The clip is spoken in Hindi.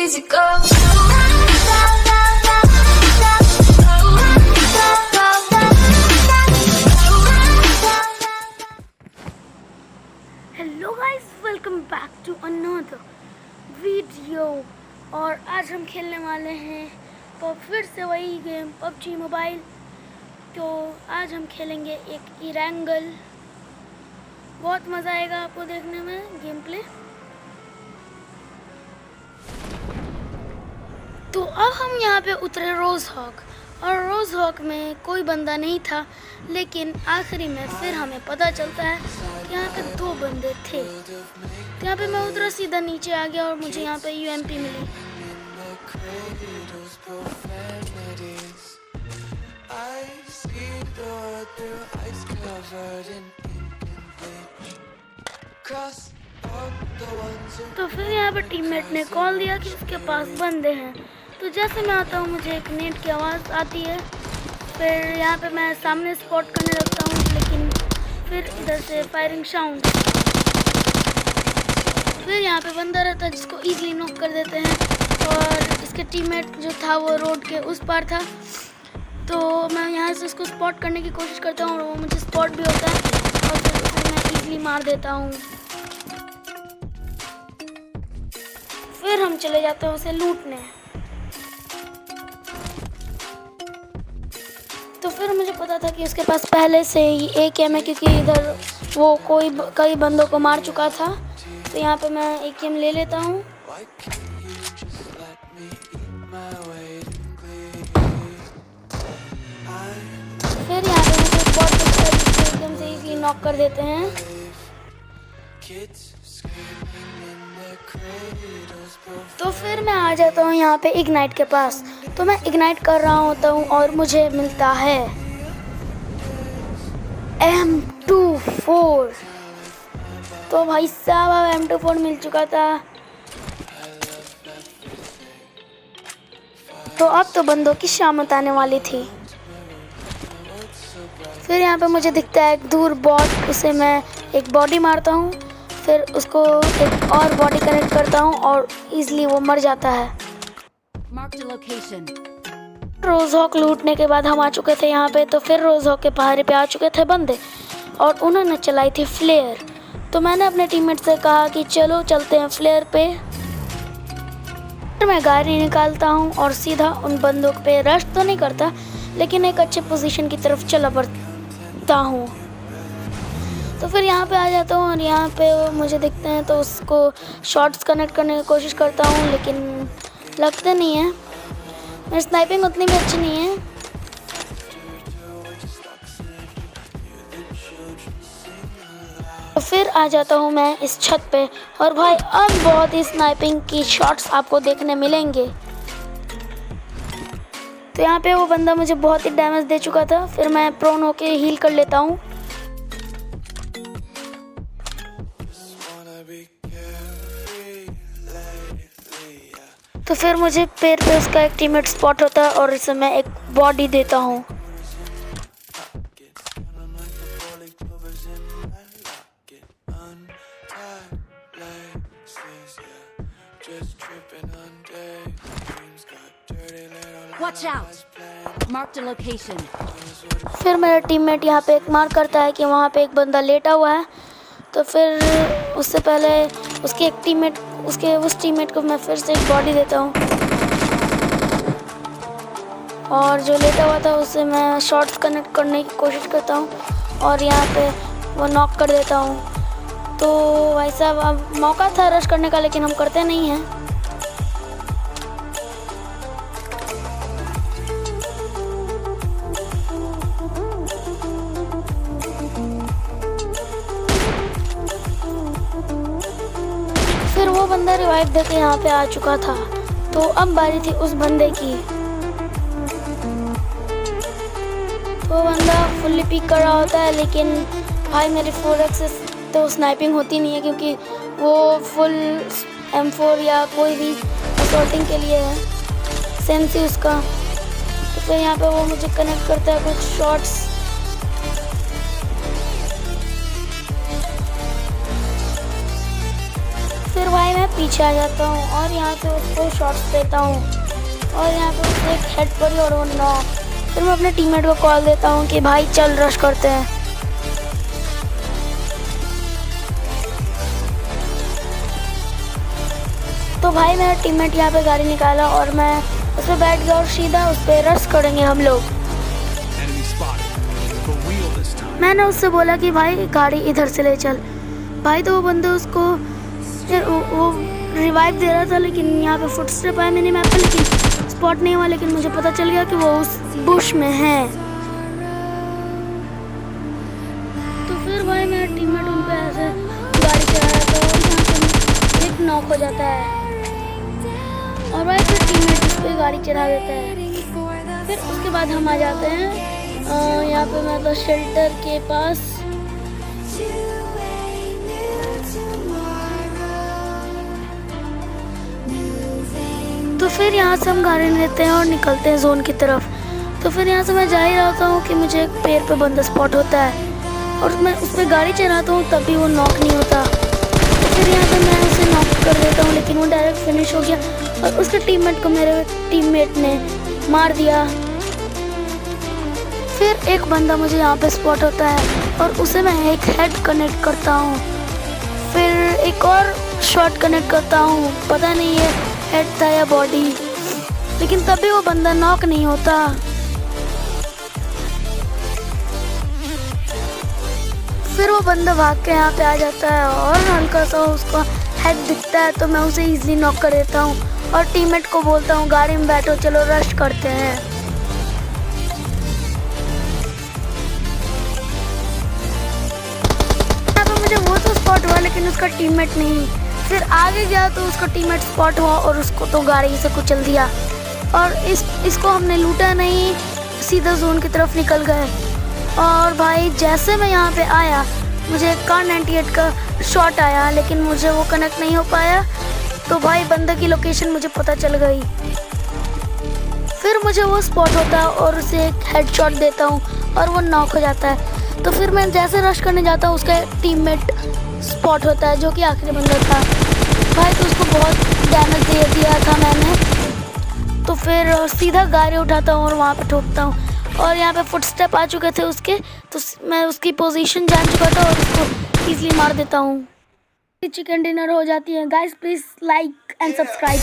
easy go. Hello guys, welcome back to another video. और आज हम खेलने वाले हैं फिर से वही गेम पबजी मोबाइल। तो आज हम खेलेंगे एक इरेंगल। बहुत मज़ा आएगा आपको देखने में गेम प्ले। तो अब हम यहाँ पे उतरे रोज़ हॉक, और रोज़ हॉक में कोई बंदा नहीं था, लेकिन आखिरी में फिर हमें पता चलता है कि यहाँ पे 2 बंदे थे। तो यहाँ पे मैं उतरा, सीधा नीचे आ गया और मुझे यहाँ पे यूएमपी मिली। तो फिर यहाँ पे टीममेट ने कॉल दिया कि इसके पास बंदे हैं। तो जैसे मैं आता हूँ मुझे एक नेट की आवाज़ आती है। फिर यहाँ पे मैं सामने स्पॉट करने लगता हूँ, लेकिन फिर इधर से फायरिंग साउंड। फिर यहाँ पे बंदा रहता है जिसको इजीली नॉक कर देते हैं, और इसके टीममेट जो था वो रोड के उस पार था। तो मैं यहाँ से उसको स्पॉट करने की कोशिश करता हूँ और वो मुझे स्पॉट भी होता है, और फिर उसे मैं इजीली मार देता हूँ। फिर हम चले जाते हैं उसे लूटने। तो फिर मुझे पता था कि उसके पास पहले से ही AKM है, क्योंकि इधर वो कई बंदों को मार चुका था। तो यहाँ पे मैं AKM ले लेता हूँ। फिर यहाँ पे मुझे स्पॉट AKM से इजीली नॉक कर देते हैं। तो फिर मैं आ जाता हूँ यहाँ पे इग्नाइट के पास। तो मैं इग्नाइट कर रहा होता हूँ और मुझे मिलता है M24। तो भाई साहब M24 मिल चुका था। तो अब तो बंदों की शामत आने वाली थी। फिर यहाँ पे मुझे दिखता है एक दूर बॉट, उसे मैं एक बॉडी मारता हूँ। फिर उसको एक और बॉडी कनेक्ट करता हूँ और इजीली वो मर जाता है। रोज़ हॉक लूटने के बाद हम आ चुके थे यहाँ पे। तो फिर रोज़ हॉक के पहाड़ी पे आ चुके थे बंदे, और उन्होंने चलाई थी फ्लेयर। तो मैंने अपने टीममेट से कहा कि चलो चलते हैं फ्लेयर पे। मैं गाड़ी निकालता हूँ और सीधा उन बंदों पे रश तो नहीं करता, लेकिन एक अच्छे पोजीशन की तरफ चला बढ़ता हूँ। तो फिर यहाँ पे आ जाता हूँ और यहाँ पे मुझे दिखते हैं, तो उसको शॉट्स कनेक्ट करने की कोशिश करता हूँ, लेकिन लगते नहीं है। मेरी स्नाइपिंग उतनी भी अच्छी नहीं है। तो फिर आ जाता हूँ मैं इस छत पे, और भाई अब बहुत ही स्नाइपिंग की शॉट्स आपको देखने मिलेंगे। तो यहाँ पे वो बंदा मुझे बहुत ही डैमेज दे चुका था। फिर मैं प्रोन होके हील कर लेता हूँ। तो फिर मुझे पैर पे उसका एक टीममेट स्पॉट होता है, और इसे मैं एक बॉडी देता हूँ। Watch out! Marked a location. फिर मेरा टीममेट यहाँ पे एक मार्क करता है कि वहाँ पे एक बंदा लेटा हुआ है। तो फिर उससे पहले उसके उस टीममेट को मैं फिर से एक बॉडी देता हूँ, और जो लेटा हुआ था उसे मैं शॉट्स कनेक्ट करने की कोशिश करता हूँ, और यहाँ पे वो नॉक कर देता हूँ। तो भाई साहब अब मौका था रश करने का, लेकिन हम करते नहीं हैं। फिर वो बंदा रिवाइव देके यहाँ पे आ चुका था। तो अब बारी थी उस बंदे की। तो बंदा फुल्ली पिक कर रहा होता है, लेकिन भाई मेरी 4x से तो स्नाइपिंग होती नहीं है, क्योंकि वो फुल M4 या कोई भी असॉल्टिंग के लिए है, सेंस ही उसका। तो फिर यहाँ पे वो मुझे कनेक्ट करता है कुछ शॉट्स। फिर भाई मैं पीछे आ जाता हूँ और यहाँ पे उसको शॉट्स देता हूँ और यहाँ पे उसको एक हेड पड़ी और वो नॉक। फिर मैं अपने टीममेट को कॉल देता हूँ कि भाई चल रश करते हैं। तो भाई मेरा टीममेट यहाँ पे गाड़ी निकाला और मैं उस पर बैठ गया और सीधा उस पर रश करेंगे हम लोग। मैंने उससे बोला कि भाई गाड़ी इधर से ले चल। भाई तो वो बंदे उसको वो रिवाइव दे रहा था, लेकिन यहाँ पे फुटस्टेप आया मिनी मैप पे, लेकिन स्पॉट नहीं हुआ। लेकिन मुझे पता चल गया कि वो उस बुश में है। तो फिर भाई मेरा टीममेट उन पे ऐसे गाड़ी चला रहा था और यहाँ पे एक नॉक हो जाता है और भाई फिर टीममेट उस पर गाड़ी चला देता है। फिर उसके बाद हम आ जाते हैं यहाँ पे मतलब शेल्टर के पास। तो फिर यहाँ से हम गाड़ी लेते हैं और निकलते हैं जोन की तरफ। तो फिर यहाँ से मैं जा ही रहा हूँ कि मुझे एक पेड़ पे बंदा स्पॉट होता है और मैं उस पर गाड़ी चलाता हूँ, तब भी वो नॉक नहीं होता। तो फिर यहाँ पे मैं उसे नॉक कर देता हूँ, लेकिन वो डायरेक्ट फिनिश हो गया और उसके टीममेट को मेरे टीममेट ने मार दिया। फिर एक बंदा मुझे यहाँ पे स्पॉट होता है और उसे मैं एक हेड कनेक्ट करता हूँ, फिर एक और शॉट कनेक्ट करता हूँ, पता नहीं है हेड था या बॉडी, लेकिन तभी वो बंदा नॉक नहीं होता। फिर वो बंदा भाग के यहाँ पे आ जाता है और हल्का सा उसका हेड दिखता है, तो मैं उसे इजीली नॉक कर देता हूँ और टीममेट को बोलता हूँ गाड़ी में बैठो, चलो रश करते हैं। यहाँ पे मुझे वो तो स्पॉट हुआ, लेकिन उसका टीममेट नहीं। फिर आगे गया तो उसका टीममेट स्पॉट हुआ और उसको तो गाड़ी से कुचल दिया और इसको हमने लूटा नहीं, सीधा जोन की तरफ निकल गए। और भाई जैसे मैं यहाँ पे आया, मुझे कार 98 का शॉट आया, लेकिन मुझे वो कनेक्ट नहीं हो पाया। तो भाई बंदे की लोकेशन मुझे पता चल गई। फिर मुझे वो स्पॉट होता है और उसे एक हेडशॉट देता हूँ और वो नॉक हो जाता है। तो फिर मैं जैसे रश करने जाता हूँ, उसका टीममेट स्पॉट होता है जो कि आखिरी बंदा था। भाई तो उसको बहुत डैमेज दे दिया था मैंने। तो फिर सीधा गाड़ी उठाता हूँ और वहाँ पे ठोकता हूँ और यहाँ पे फुटस्टेप आ चुके थे उसके, तो मैं उसकी पोजीशन जान चुका था और उसको इजीली मार देता हूँ। चिकन डिनर हो जाती है। Guys please like and subscribe.